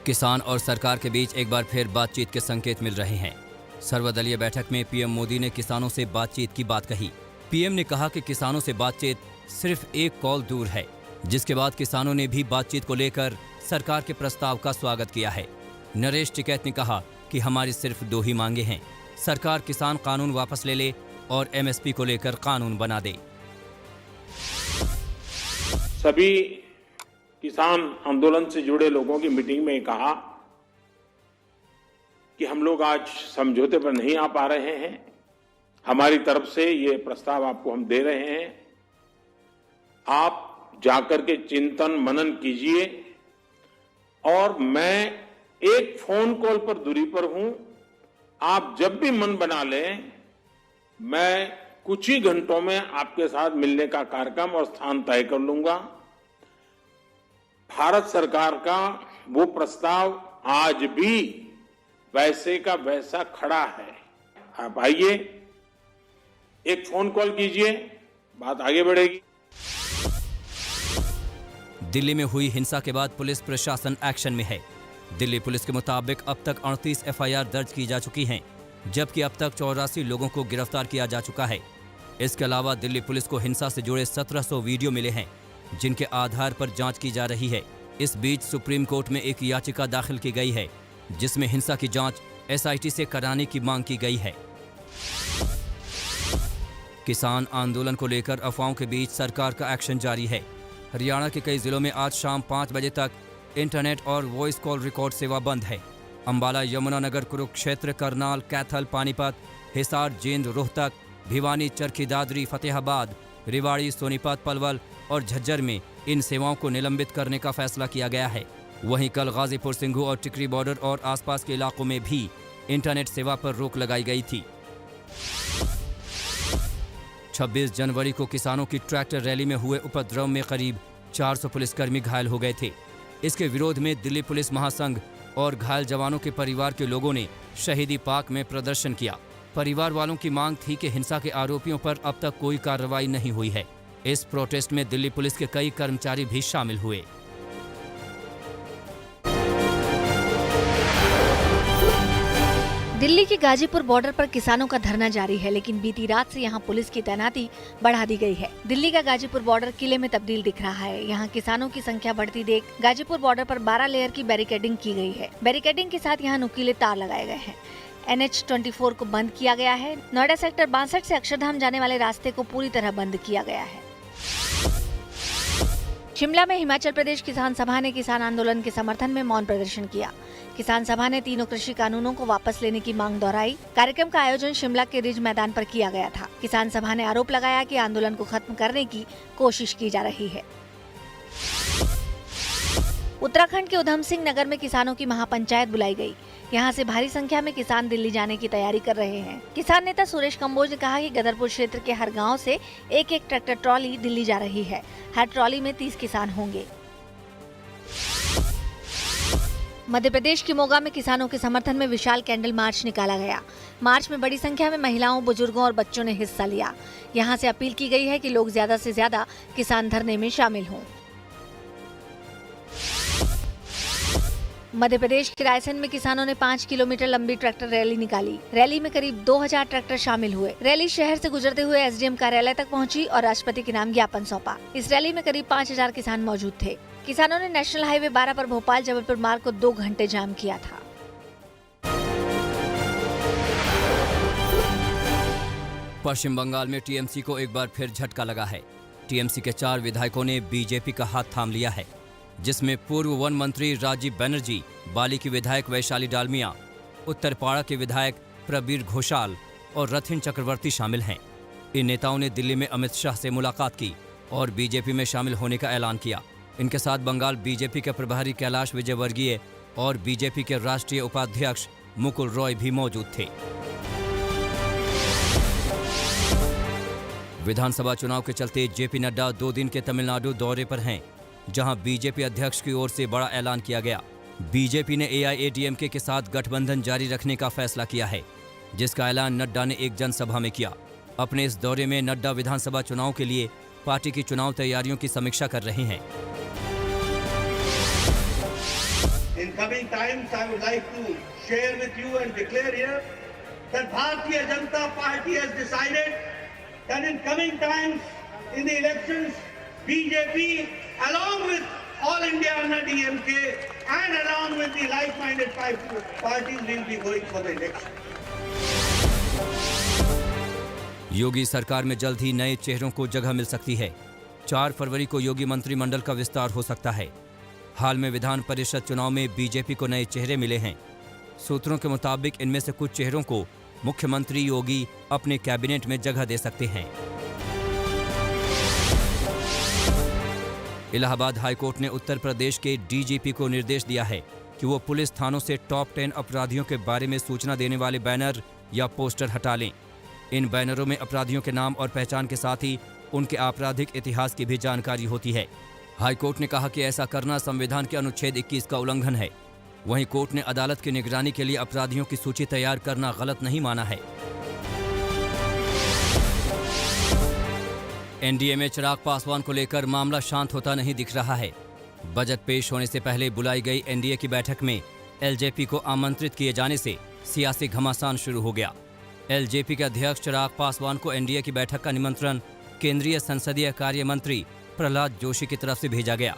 किसान और सरकार के बीच एक बार फिर बातचीत के संकेत मिल रहे हैं। सर्वदलीय बैठक में पीएम मोदी ने किसानों से बातचीत की बात कही। पीएम ने कहा कि किसानों से बातचीत सिर्फ एक कॉल दूर है, जिसके बाद किसानों ने भी बातचीत को लेकर सरकार के प्रस्ताव का स्वागत किया है। नरेश टिकैत ने कहा कि हमारी सिर्फ 2 ही मांगे हैं, सरकार किसान कानून वापस ले ले और एमएसपी को लेकर कानून बना दे। सभी किसान आंदोलन से जुड़े लोगों की मीटिंग में कहा कि हम लोग आज समझौते पर नहीं आ पा रहे हैं। हमारी तरफ से ये प्रस्ताव आपको हम दे रहे हैं, आप जाकर के चिंतन मनन कीजिए और मैं एक फोन कॉल पर दूरी पर हूं। आप जब भी मन बना लें, मैं कुछ ही घंटों में आपके साथ मिलने का कार्यक्रम और स्थान तय कर लूंगा। भारत सरकार का वो प्रस्ताव आज भी वैसे का वैसा खड़ा है। आप आइए, एक फोन कॉल कीजिए, बात आगे बढ़ेगी। दिल्ली में हुई हिंसा के बाद पुलिस प्रशासन एक्शन में है। दिल्ली पुलिस के मुताबिक अब तक 38 एफआईआर दर्ज की जा चुकी हैं, जबकि अब तक 84 लोगों को गिरफ्तार किया जा चुका है। इसके अलावा दिल्ली पुलिस को हिंसा से जुड़े 1700 वीडियो मिले हैं, जिनके आधार पर जांच की जा रही है। इस बीच सुप्रीम कोर्ट में एक याचिका दाखिल की गई है, जिसमें हिंसा की जांच एसआईटी से कराने की मांग की गई है। किसान आंदोलन को लेकर अफवाहों के बीच सरकार का एक्शन जारी है। हरियाणा के कई जिलों में आज शाम 5 बजे तक इंटरनेट और वॉइस कॉल रिकॉर्ड सेवा बंद है। अंबाला, यमुनानगर, कुरुक्षेत्र, करनाल, कैथल, पानीपत, हिसार, जींद, रोहतक, भिवानी, चरखी दादरी, फतेहाबाद, रेवाड़ी, सोनीपत, पलवल और झज्जर में इन सेवाओं को निलंबित करने का फैसला किया गया है। वहीं कल गाजीपुर, सिंघू और टिकरी बॉर्डर और आसपास के इलाकों में भी इंटरनेट सेवा पर रोक लगाई गई थी। 26 जनवरी को किसानों की ट्रैक्टर रैली में हुए उपद्रव में करीब 400 पुलिसकर्मी घायल हो गए थे। इसके विरोध में दिल्ली पुलिस महासंघ और घायल जवानों के परिवार के लोगों ने शहीदी पार्क में प्रदर्शन किया। परिवार वालों की मांग थी कि हिंसा के आरोपियों पर अब तक कोई कार्रवाई नहीं हुई है। इस प्रोटेस्ट में दिल्ली पुलिस के कई कर्मचारी भी शामिल हुए। दिल्ली के गाजीपुर बॉर्डर पर किसानों का धरना जारी है, लेकिन बीती रात से यहां पुलिस की तैनाती बढ़ा दी गई है। दिल्ली का गाजीपुर बॉर्डर किले में तब्दील दिख रहा है। यहां किसानों की संख्या बढ़ती देख गाजीपुर बॉर्डर पर 12 लेयर की बैरिकेडिंग की गई है। बैरिकेडिंग के साथ यहां नुकीले तार लगाए गए हैं। NH-24 को बंद किया गया है। नोएडा सेक्टर 62 से अक्षरधाम जाने वाले रास्ते को पूरी तरह बंद किया गया है। शिमला में हिमाचल प्रदेश किसान सभा ने किसान आंदोलन के समर्थन में मौन प्रदर्शन किया। किसान सभा ने तीनों कृषि कानूनों को वापस लेने की मांग दोहराई। कार्यक्रम का आयोजन शिमला के रिज मैदान पर किया गया था। किसान सभा ने आरोप लगाया कि आंदोलन को खत्म करने की कोशिश की जा रही है। उत्तराखंड के उधम सिंह नगर में किसानों की महापंचायत बुलाई गई। यहां से भारी संख्या में किसान दिल्ली जाने की तैयारी कर रहे हैं। किसान नेता सुरेश कंबोज ने कहा कि गदरपुर क्षेत्र के हर गांव से एक ट्रैक्टर ट्रॉली दिल्ली जा रही है। हर ट्रॉली में 30 किसान होंगे। मध्य प्रदेश के मोगा में किसानों के समर्थन में विशाल कैंडल मार्च निकाला गया। मार्च में बड़ी संख्या में महिलाओं, बुजुर्गों और बच्चों ने हिस्सा लिया। यहां से अपील की गई है कि लोग ज्यादा से ज्यादा किसान धरने में शामिल हों। मध्य प्रदेश के रायसेन में किसानों ने 5 किलोमीटर लंबी ट्रैक्टर रैली निकाली। रैली में करीब 2000 ट्रैक्टर शामिल हुए। रैली शहर से गुजरते हुए एसडीएम कार्यालय तक पहुंची और राष्ट्रपति के नाम ज्ञापन सौंपा। इस रैली में करीब 5000 किसान मौजूद थे। किसानों ने नेशनल हाईवे 12 पर भोपाल जबलपुर मार्ग को 2 घंटे जाम किया था। पश्चिम बंगाल में टीएमसी को एक बार फिर झटका लगा है। टीएमसी के 4 विधायकों ने बीजेपी का हाथ थाम लिया है, जिसमें पूर्व वन मंत्री राजीव बनर्जी, बाली की विधायक वैशाली डालमिया, उत्तरपाड़ा के विधायक प्रबीर घोषाल और रथिन चक्रवर्ती शामिल हैं। इन नेताओं ने दिल्ली में अमित शाह से मुलाकात की और बीजेपी में शामिल होने का ऐलान किया। इनके साथ बंगाल बीजेपी के प्रभारी कैलाश विजयवर्गीय और बीजेपी के राष्ट्रीय उपाध्यक्ष मुकुल रॉय भी मौजूद थे। विधानसभा चुनाव के चलते जेपी नड्डा 2 दिन के तमिलनाडु दौरे पर हैं, जहां बीजेपी अध्यक्ष की ओर से बड़ा ऐलान किया गया। बीजेपी ने एआईएडीएमके के साथ गठबंधन जारी रखने का फैसला किया है, जिसका ऐलान नड्डा ने एक जनसभा में किया। अपने इस दौरे में नड्डा विधानसभा चुनाव के लिए पार्टी की चुनाव तैयारियों की समीक्षा कर रहे हैं। Incoming times, I would like to share with you and declare here that Bharatiya Janata Party has decided that in coming times in the elections, BJP along with All India Anna DMK and along with the like-minded parties will be going for the election. योगी सरकार में जल्द ही नए चेहरों को जगह मिल सकती है। 4 फरवरी को योगी मंत्रिमंडल का विस्तार हो सकता है। हाल में विधान परिषद चुनाव में बीजेपी को नए चेहरे मिले हैं। सूत्रों के मुताबिक इनमें से कुछ चेहरों को मुख्यमंत्री योगी अपने कैबिनेट में जगह दे सकते हैं। इलाहाबाद हाईकोर्ट ने उत्तर प्रदेश के डीजीपी को निर्देश दिया है कि वो पुलिस थानों से टॉप 10 अपराधियों के बारे में सूचना देने वाले बैनर या पोस्टर हटा लें। इन बैनरों में अपराधियों के नाम और पहचान के साथ ही उनके आपराधिक इतिहास की भी जानकारी होती है। हाईकोर्ट ने कहा कि ऐसा करना संविधान के अनुच्छेद 21 का उल्लंघन है। वहीं कोर्ट ने अदालत की निगरानी के लिए अपराधियों की सूची तैयार करना गलत नहीं माना है। एनडीए में चिराग पासवान को लेकर मामला शांत होता नहीं दिख रहा है। बजट पेश होने से पहले बुलाई गई एनडीए की बैठक में एलजेपी को आमंत्रित किए जाने से सियासी घमासान शुरू हो गया। एलजेपी के अध्यक्ष चिराग पासवान को एनडीए की बैठक का निमंत्रण केंद्रीय संसदीय कार्य मंत्री प्रहलाद जोशी की तरफ से भेजा गया।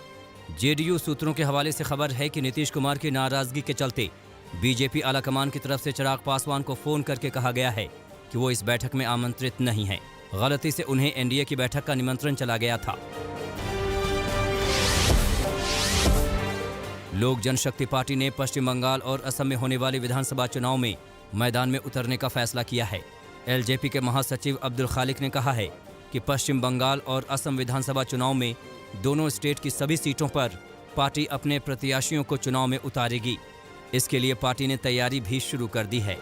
जेडीयू सूत्रों के हवाले से खबर है कि नीतीश कुमार की नाराजगी के चलते बीजेपी आलाकमान की तरफ से चिराग पासवान को फोन करके कहा गया है कि वो इस बैठक में आमंत्रित नहीं है। गलती से उन्हें एनडीए की बैठक का निमंत्रण चला गया था। लोक जनशक्ति पार्टी ने पश्चिम बंगाल और असम में होने वाले विधानसभा चुनाव में मैदान में उतरने का फैसला किया है। एलजेपी के महासचिव अब्दुल खालिक ने कहा है कि पश्चिम बंगाल और असम विधानसभा चुनाव में दोनों स्टेट की सभी सीटों पर पार्टी अपने प्रत्याशियों को चुनाव में उतारेगी। इसके लिए पार्टी ने तैयारी भी शुरू कर दी है।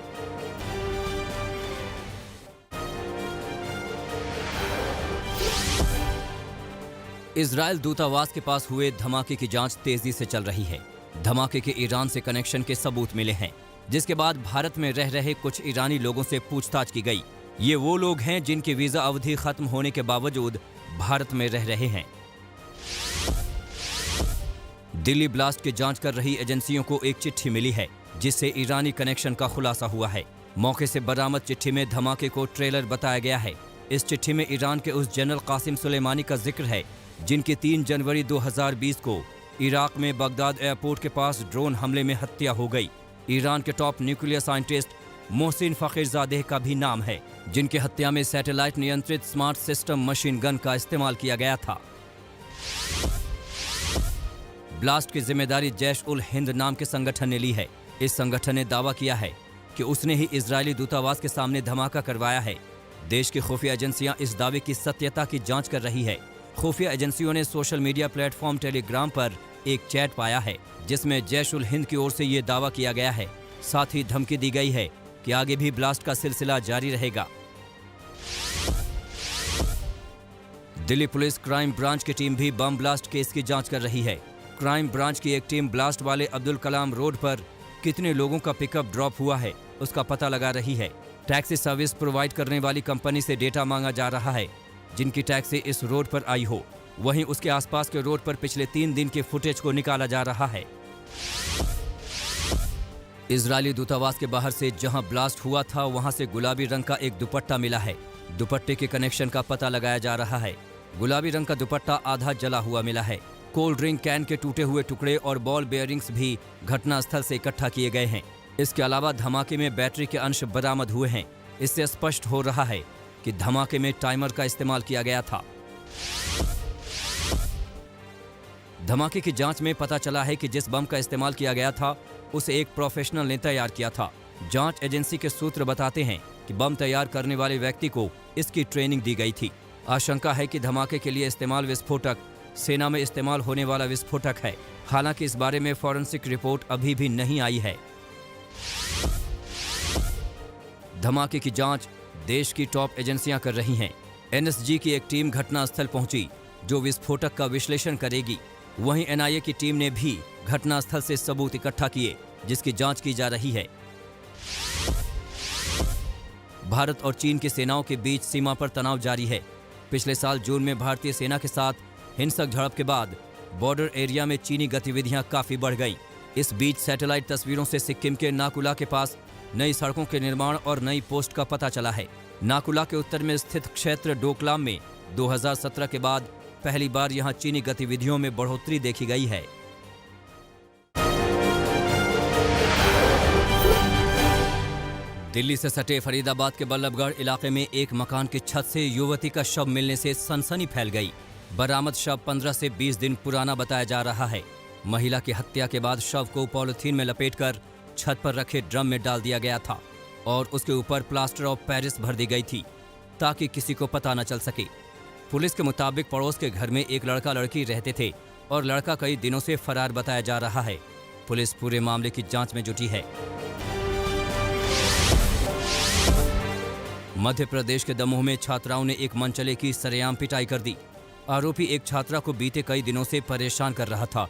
इजरायल दूतावास के पास हुए धमाके की जांच तेजी से चल रही है। धमाके के ईरान से कनेक्शन के सबूत मिले हैं, जिसके बाद भारत में रह रहे कुछ ईरानी लोगों से पूछताछ की गई। ये वो लोग हैं जिनकी वीजा अवधि खत्म होने के बावजूद भारत में रह रहे हैं। दिल्ली ब्लास्ट की जांच कर रही एजेंसियों को एक चिट्ठी मिली है, जिससे ईरानी कनेक्शन का खुलासा हुआ है। मौके से बरामद चिट्ठी में धमाके को ट्रेलर बताया गया है। इस चिट्ठी में ईरान के उस जनरल कासिम सुलेमानी का जिक्र है जिनकी 3 जनवरी 2020 को इराक में बगदाद एयरपोर्ट के पास ड्रोन हमले में हत्या हो गई। ईरान के टॉप न्यूक्लियर साइंटिस्ट मोहसिन फकीरजादेह का भी नाम है, जिनकी हत्या में सैटेलाइट नियंत्रित स्मार्ट सिस्टम मशीन गन का इस्तेमाल किया गया था। ब्लास्ट की जिम्मेदारी जैश उल हिंद नाम के संगठन ने ली है। इस संगठन ने दावा किया है कि उसने ही इजरायली दूतावास के सामने धमाका करवाया है। देश की खुफिया एजेंसियां इस दावे की सत्यता की जांच कर रही है। खुफिया एजेंसियों ने सोशल मीडिया प्लेटफॉर्म टेलीग्राम पर एक चैट पाया है, जिसमें जैश उल हिंद की ओर से ये दावा किया गया है। साथ ही धमकी दी गई है कि आगे भी ब्लास्ट का सिलसिला जारी रहेगा। दिल्ली पुलिस क्राइम ब्रांच की टीम भी बम ब्लास्ट केस की जांच कर रही है। क्राइम ब्रांच की एक टीम ब्लास्ट वाले अब्दुल कलाम रोड पर कितने लोगों का पिकअप ड्रॉप हुआ है, उसका पता लगा रही है। टैक्सी सर्विस प्रोवाइड करने वाली कंपनी से डेटा मांगा जा रहा है जिनकी टैक्सी इस रोड पर आई हो। वहीं उसके आसपास के रोड पर पिछले 3 दिन के फुटेज को निकाला जा रहा है। इजरायली दूतावास के बाहर से जहां ब्लास्ट हुआ था, वहां से गुलाबी रंग का एक दुपट्टा मिला है। दुपट्टे के कनेक्शन का पता लगाया जा रहा है। गुलाबी रंग का दुपट्टा आधा जला हुआ मिला है। कोल्ड ड्रिंक कैन के टूटे हुए टुकड़े और बॉल बेयरिंग्स भी घटनास्थल से इकट्ठा किए गए हैं। इसके अलावा धमाके में बैटरी के अंश बरामद हुए हैं। इससे स्पष्ट हो रहा है कि धमाके में टाइमर का इस्तेमाल किया गया था। धमाके की जांच में पता चला है कि जिस बम का इस्तेमाल किया गया था उसे एक प्रोफेशनल ने तैयार किया था। जांच एजेंसी के सूत्र बताते हैं कि बम तैयार करने वाले व्यक्ति को इसकी ट्रेनिंग दी गई थी। आशंका है कि धमाके के लिए इस्तेमाल विस्फोटक सेना में इस्तेमाल होने वाला विस्फोटक है। हालांकि इस बारे में फॉरेंसिक रिपोर्ट अभी भी नहीं आई है। धमाके की जांच देश की टॉप एजेंसियां कर रही हैं। एनएसजी की एक टीम घटनास्थल पहुंची जो विस्फोटक का विश्लेषण करेगी। वहीं एनआईए की टीम ने भी घटनास्थल से सबूत इकट्ठा किए, जिसकी जांच की जा रही है। भारत और चीन की सेनाओं के बीच सीमा पर तनाव जारी है। पिछले साल जून में भारतीय सेना के साथ हिंसक झड़प के बाद बॉर्डर एरिया में चीनी गतिविधियां काफी बढ़ गईं। इस बीच सैटेलाइट तस्वीरों से सिक्किम के नाकुला के पास नई सड़कों के निर्माण और नई पोस्ट का पता चला है। नाकुला के उत्तर में स्थित क्षेत्र डोकलाम में 2017 के बाद पहली बार यहां चीनी गतिविधियों में बढ़ोतरी देखी गई है। दिल्ली से सटे फरीदाबाद के बल्लभगढ़ इलाके में एक मकान की छत से युवती का शव मिलने से सनसनी फैल गई। बरामद शव 15 से 20 दिन पुराना बताया जा रहा है। महिला की हत्या के बाद शव को पॉलिथीन में लपेटकर छत पर रखे ड्रम में डाल दिया गया था और उसके ऊपर प्लास्टर ऑफ पेरिस भर दी गई थी ताकि किसी को पता न चल सके। पुलिस के मुताबिक पड़ोस के घर में एक लड़का लड़की रहते थे और लड़का कई दिनों से फरार बताया जा रहा है। पुलिस पूरे मामले की जांच में जुटी है। मध्य प्रदेश के दमोह में छात्राओं ने एक मनचले की सरेआम पिटाई कर दी। आरोपी एक छात्रा को बीते कई दिनों से परेशान कर रहा था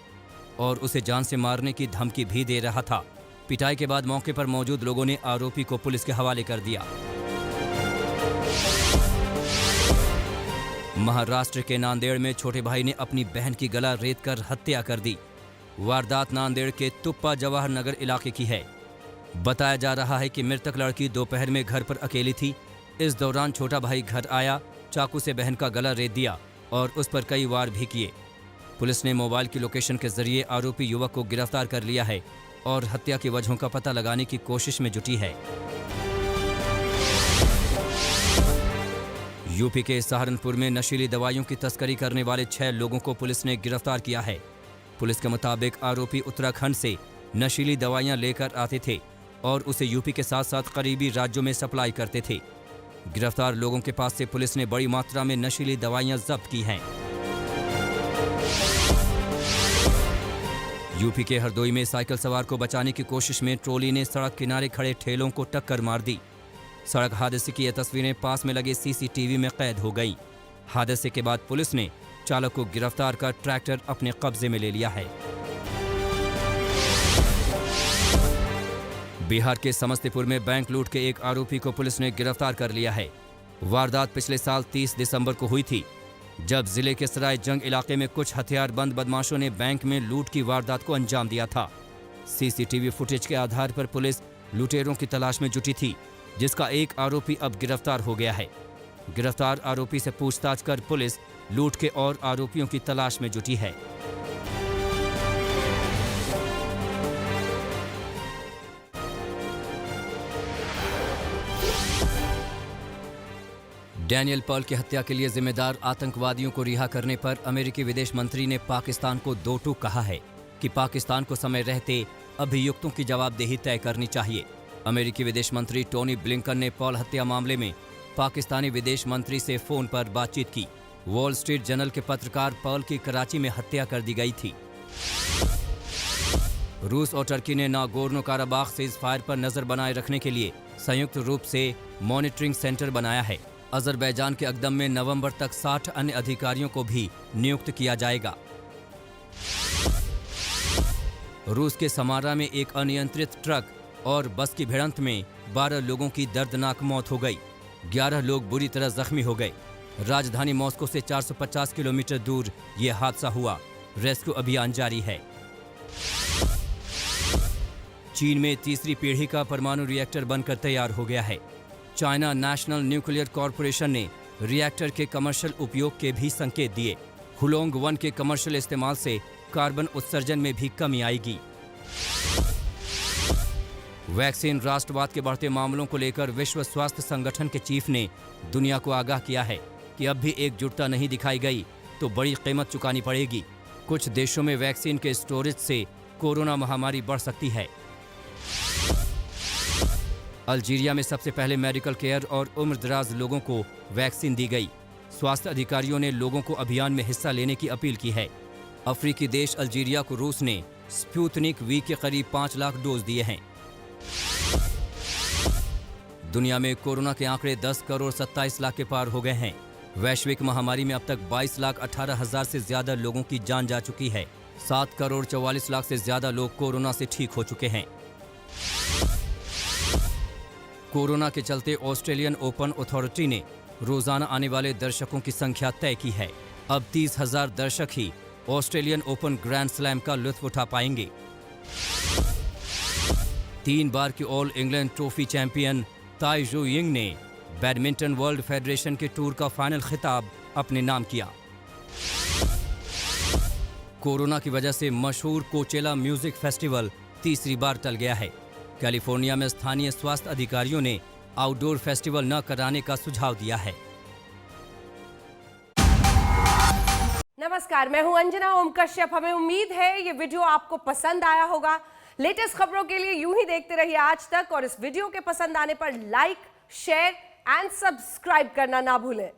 और उसे जान से मारने की धमकी भी दे रहा था। पिटाई के बाद मौके पर मौजूद लोगों ने आरोपी को पुलिस के हवाले कर दिया। महाराष्ट्र के नांदेड़ में छोटे भाई ने अपनी बहन की गला रेत कर हत्या कर दी। वारदात नांदेड़ के तुप्पा जवाहर नगर इलाके की है। बताया जा रहा है कि मृतक लड़की दोपहर में घर पर अकेली थी। इस दौरान छोटा भाई घर आया, चाकू से बहन का गला रेत दिया और उस पर कई वार भी किए। पुलिस ने मोबाइल की लोकेशन के जरिए आरोपी युवक को गिरफ्तार कर लिया है और हत्या की वजहों का पता लगाने की कोशिश में जुटी है। यूपी के सहारनपुर में नशीली दवाइयों की तस्करी करने वाले 6 लोगों को पुलिस ने गिरफ्तार किया है। पुलिस के मुताबिक आरोपी उत्तराखंड से नशीली दवाइयां लेकर आते थे और उसे यूपी के साथ साथ करीबी राज्यों में सप्लाई करते थे। गिरफ्तार लोगों के पास से पुलिस ने बड़ी मात्रा में नशीली दवाइयां जब्त की हैं। यूपी के हरदोई में साइकिल सवार को बचाने की कोशिश में ट्रॉली ने सड़क किनारे खड़े ठेलों को टक्कर मार दी। सड़क हादसे की ये तस्वीरें पास में लगे सीसीटीवी में कैद हो गईं। हादसे के बाद पुलिस ने चालक को गिरफ्तार कर ट्रैक्टर अपने कब्जे में ले लिया है। बिहार के समस्तीपुर में बैंक लूट के एक आरोपी को पुलिस ने गिरफ्तार कर लिया है। वारदात पिछले साल 30 दिसंबर को हुई थी, जब जिले के सराय जंग इलाके में कुछ हथियारबंद बदमाशों ने बैंक में लूट की वारदात को अंजाम दिया था। सीसीटीवी फुटेज के आधार पर पुलिस लुटेरों की तलाश में जुटी थी, जिसका एक आरोपी अब गिरफ्तार हो गया है। गिरफ्तार आरोपी से पूछताछ कर पुलिस लूट के और आरोपियों की तलाश में जुटी है। डैनियल पर्ल की हत्या के लिए जिम्मेदार आतंकवादियों को रिहा करने पर अमेरिकी विदेश मंत्री ने पाकिस्तान को दो टूक कहा है कि पाकिस्तान को समय रहते अभियुक्तों की जवाबदेही तय करनी चाहिए। अमेरिकी विदेश मंत्री टोनी ब्लिंकन ने पर्ल हत्या मामले में पाकिस्तानी विदेश मंत्री से फोन पर बातचीत की। वॉल स्ट्रीट जर्नल के पत्रकार पर्ल की कराची में हत्या कर दी गई थी। रूस और टर्की ने नागोर्नो काराबाख सीज़फायर पर नजर बनाए रखने के लिए संयुक्त रूप से मॉनिटरिंग सेंटर बनाया है। अजरबैजान के अकदम में नवंबर तक 60 अन्य अधिकारियों को भी नियुक्त किया जाएगा। रूस के समारा में एक अनियंत्रित ट्रक और बस की भिड़ंत में 12 लोगों की दर्दनाक मौत हो गई। 11 लोग बुरी तरह जख्मी हो गए। राजधानी मॉस्को से 450 किलोमीटर दूर ये हादसा हुआ। रेस्क्यू अभियान जारी है। चीन में तीसरी पीढ़ी का परमाणु रिएक्टर बनकर तैयार हो गया है। चाइना नेशनल न्यूक्लियर कॉरपोरेशन ने रिएक्टर के कमर्शियल उपयोग के भी संकेत दिए। हुलोंग 1 के कमर्शियल इस्तेमाल से कार्बन उत्सर्जन में भी कमी आएगी। वैक्सीन राष्ट्रवाद के बढ़ते मामलों को लेकर विश्व स्वास्थ्य संगठन के चीफ ने दुनिया को आगाह किया है कि अब भी एकजुटता नहीं दिखाई गई तो बड़ी कीमत चुकानी पड़ेगी। कुछ देशों में वैक्सीन के स्टोरेज से कोरोना महामारी बढ़ सकती है। अल्जीरिया में सबसे पहले मेडिकल केयर और उम्रदराज लोगों को वैक्सीन दी गई। स्वास्थ्य अधिकारियों ने लोगों को अभियान में हिस्सा लेने की अपील की है। अफ्रीकी देश अल्जीरिया को रूस ने स्पुतनिक वी के करीब 5 लाख डोज दिए हैं। दुनिया में कोरोना के आंकड़े 10 करोड़ 27 लाख के पार हो गए हैं। वैश्विक महामारी में अब तक 22 लाख 18 हजार से ज्यादा लोगों की जान जा चुकी है। 7 करोड़ 44 लाख से ज्यादा लोग कोरोना से ठीक हो चुके हैं। कोरोना के चलते ऑस्ट्रेलियन ओपन अथॉरिटी ने रोजाना आने वाले दर्शकों की संख्या तय की है। अब 30,000 दर्शक ही ऑस्ट्रेलियन ओपन ग्रैंड स्लैम का लुत्फ उठा पाएंगे। 3 बार की ऑल इंग्लैंड ट्रॉफी चैंपियन ताई जू यिंग ने बैडमिंटन वर्ल्ड फेडरेशन के टूर का फाइनल खिताब अपने नाम किया। कोरोना की वजह से मशहूर कोचेला म्यूजिक फेस्टिवल तीसरी बार टल गया है। कैलिफोर्निया में स्थानीय स्वास्थ्य अधिकारियों ने आउटडोर फेस्टिवल न कराने का सुझाव दिया है। नमस्कार, मैं हूं अंजना ओम कश्यप। हमें उम्मीद है ये वीडियो आपको पसंद आया होगा। लेटेस्ट खबरों के लिए यूं ही देखते रहिए आज तक, और इस वीडियो के पसंद आने पर लाइक, शेयर एंड सब्सक्राइब करना ना भूलें।